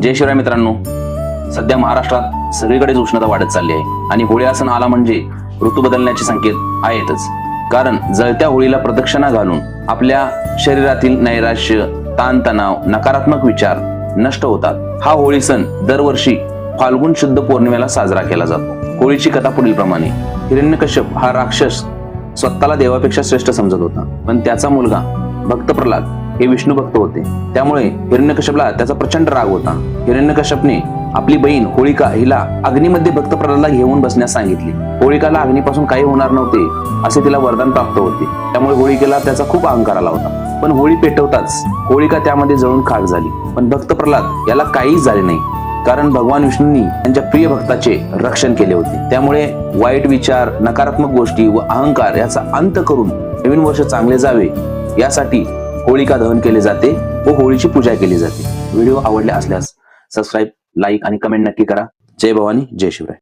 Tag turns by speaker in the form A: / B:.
A: जय शिवराय मित्रांनो, सध्या महाराष्ट्रात सगळीकडेच उष्णता वाढत चालली आहे आणि होळी सण आला म्हणजे ऋतू बदलण्याचे संकेत आहेतच. कारण जळत्या होळीला प्रदक्षिणा घालून आपल्या शरीरातील नैराश्य, ताणतणाव, नकारात्मक विचार नष्ट होतात. हा होळी सण दरवर्षी फाल्गुन शुद्ध पौर्णिमेला साजरा केला जातो. होळीची कथा पुढील प्रमाणे. हिरण्यकश्यप हा राक्षस स्वतःला देवापेक्षा श्रेष्ठ समजत होता, पण त्याचा मुलगा भक्त प्रल्हाद हे विष्णू भक्त होते. त्यामुळे हिरण्यकश्यपला त्याचा प्रचंड राग होता. हिरण्यकश्यपने आपली बहीण होळिका हिला अग्नीमध्ये भक्त प्रल्हादला घेऊन बसण्यास सांगितले. होळिकाला अग्नीपासून काही होणार नव्हते असे तिला वरदान प्राप्त होते. त्यामुळे होळिकेला त्याचा खूप अहंकार आला होता. पण होळी पेटवताच होळिका त्यामध्ये जळून खाक झाली. पण भक्त प्रल्हाद याला काहीच झाले नाही, कारण भगवान विष्णूंनी त्यांच्या प्रिय भक्ताचे रक्षण केले होते. त्यामुळे वाईट विचार, नकारात्मक गोष्टी व अहंकार याचा अंत करून नवीन वर्ष चांगले जावे यासाठी होळिका दहन केले जाते व होळीची पूजा केली जाते. व्हिडिओ आवडले असल्यास सबस्क्राईब, लाईक आणि कमेंट नक्की करा. जय भवानी, जय शिवराय.